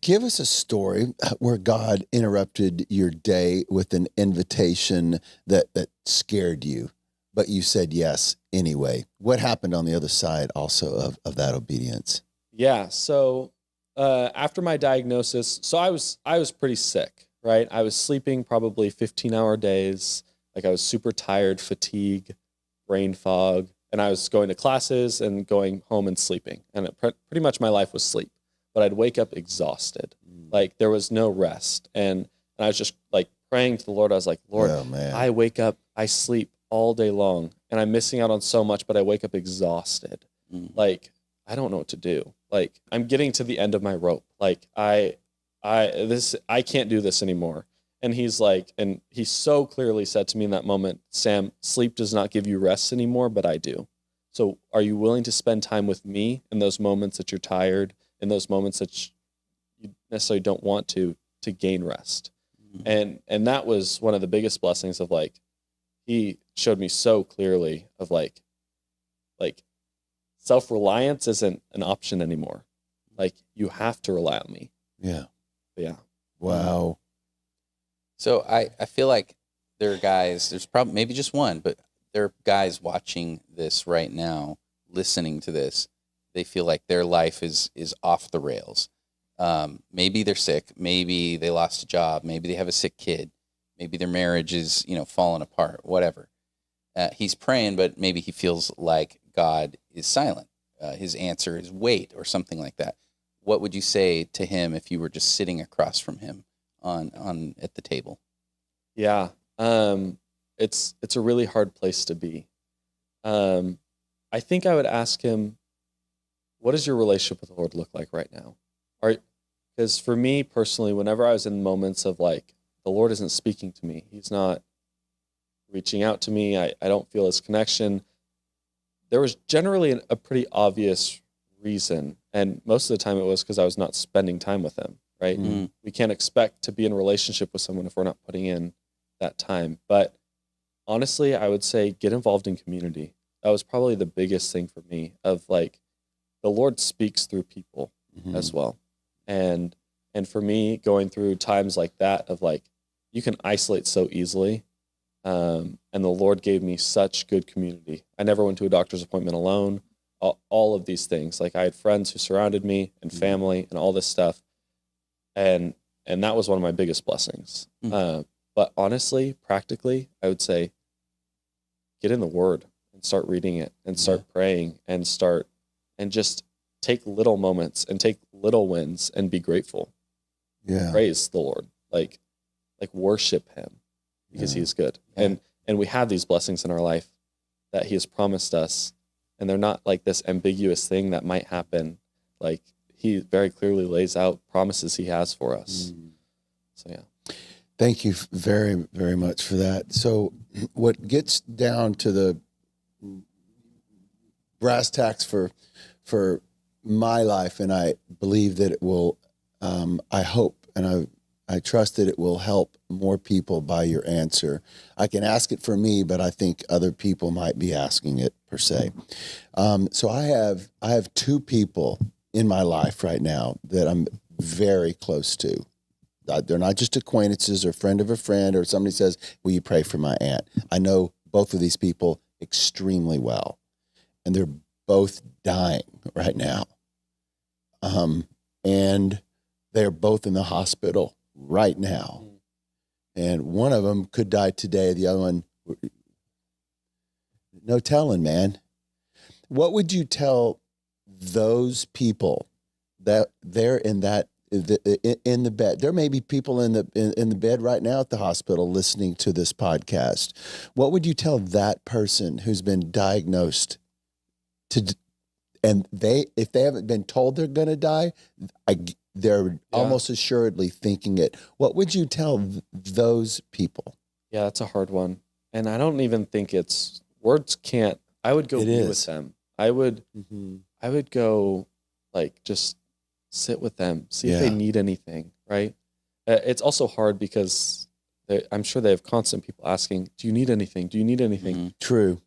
Give us a story where God interrupted your day with an invitation that scared you, but you said yes anyway. What happened on the other side also of that obedience? Yeah. So after my diagnosis, so I was pretty sick, right? I was sleeping probably 15-hour days. Like I was super tired, fatigue, brain fog, and I was going to classes and going home and sleeping. And pretty much my life was sleep. But I'd wake up exhausted. Like there was no rest. And I was just like praying to the Lord. I was like, Lord, Oh man. I wake up, I sleep all day long, and I'm missing out on so much, but I wake up exhausted. Like I don't know what to do. Like I'm getting to the end of my rope. Like I can't do this anymore. And he's like, and he so clearly said to me in that moment, Sam, sleep does not give you rest anymore, but I do. So are you willing to spend time with me in those moments that you're tired, in those moments that you necessarily don't want to gain rest? And that was one of the biggest blessings of like, he showed me so clearly of like self-reliance isn't an option anymore. Like you have to rely on me. Yeah. Yeah. Wow. So I feel like there are guys, there's probably maybe just one, but there are guys watching this right now, listening to this. They feel like their life is off the rails. Maybe they're sick. Maybe they lost a job. Maybe they have a sick kid. Maybe their marriage is, falling apart, whatever. He's praying, but maybe he feels like God is silent. His answer is wait or something like that. What would you say to him if you were just sitting across from him on at the table? Yeah. It's a really hard place to be. I think I would ask him, what does your relationship with the Lord look like right now? Because for me personally, whenever I was in moments of like, the Lord isn't speaking to me, he's not reaching out to me, I don't feel his connection, there was generally a pretty obvious reason. And most of the time it was because I was not spending time with him, right? Mm-hmm. We can't expect to be in a relationship with someone if we're not putting in that time. But honestly, I would say get involved in community. That was probably the biggest thing for me of like, the Lord speaks through people as well. And for me, going through times like that of like, you can isolate so easily. And the Lord gave me such good community. I never went to a doctor's appointment alone. All of these things. Like I had friends who surrounded me and family and all this stuff. And that was one of my biggest blessings. But honestly, practically, I would say get in the Word and start reading it and start praying and just take little moments and take little wins and be grateful. Yeah. Praise the Lord. Like worship him because he is good. And we have these blessings in our life that he has promised us, and they're not like this ambiguous thing that might happen. Like he very clearly lays out promises he has for us. So yeah. Thank you very, very much for that. So what gets down to the brass tacks for my life, and I believe that it will, I hope and I trust that it will help more people by your answer. I can ask it for me, but I think other people might be asking it per se. So I have two people in my life right now that I'm very close to. They're not just acquaintances or friend of a friend, or somebody says, will you pray for my aunt? I know both of these people extremely well, and they're both dying right now. And they're both in the hospital right now. And one of them could die today. The other one, no telling, man. What would you tell those people that they're in the bed? There may be people in the bed right now at the hospital listening to this podcast. What would you tell that person who's been diagnosed and if they haven't been told they're going to die, they're almost assuredly thinking it. What would you tell those people? Yeah, that's a hard one. And I don't even think words can't. I would go be with them. I would go like just sit with them, see if they need anything, right? It's also hard because I'm sure they have constant people asking, do you need anything? Do you need anything? True.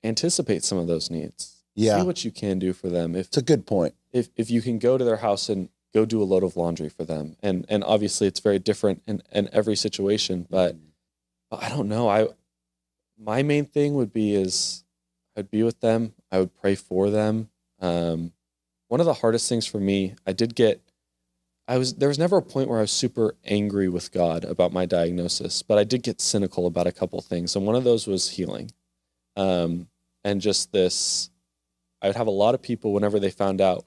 Anticipate some of those needs. Yeah. See what you can do for them. It's a good point. If you can go to their house and go do a load of laundry for them. And obviously it's very different in every situation, but I don't know. My main thing would be is I'd be with them. I would pray for them. One of the hardest things for me, there was never a point where I was super angry with God about my diagnosis, but I did get cynical about a couple things. And one of those was healing. And just this, I would have a lot of people whenever they found out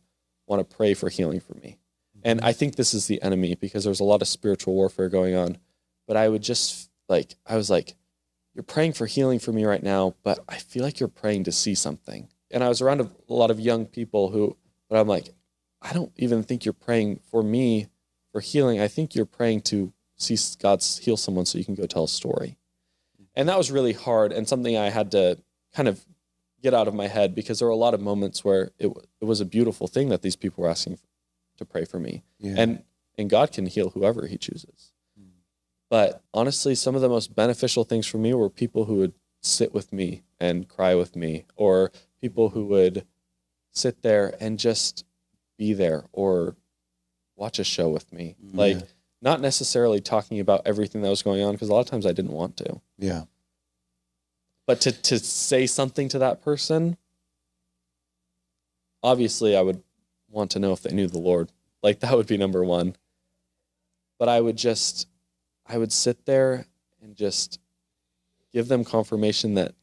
want to pray for healing for me. And I think this is the enemy because there's a lot of spiritual warfare going on. But I would just I was like, you're praying for healing for me right now, but I feel like you're praying to see something. And I was around a lot of young people but I'm like, I don't even think you're praying for me for healing. I think you're praying to see God heal someone so you can go tell a story. And that was really hard and something I had to kind of get out of my head because there were a lot of moments where it was a beautiful thing that these people were asking to pray for me. Yeah. And God can heal whoever he chooses. But honestly, some of the most beneficial things for me were people who would sit with me and cry with me, or people who would sit there and just be there or watch a show with me. Yeah. Like, not necessarily talking about everything that was going on, because a lot of times I didn't want to. Yeah. But to say something to that person, obviously I would want to know if they knew the Lord. Like, that would be number one. But I would sit there and just give them confirmation that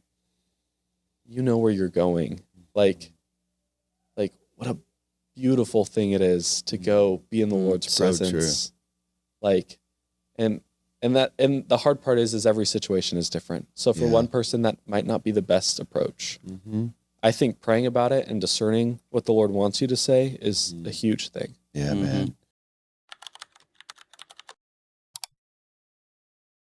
you know where you're going. Like what a beautiful thing it is to go be in the Lord's presence. True. Like, and the hard part is every situation is different. So for one person, that might not be the best approach. Mm-hmm. I think praying about it and discerning what the Lord wants you to say is a huge thing. Yeah, man.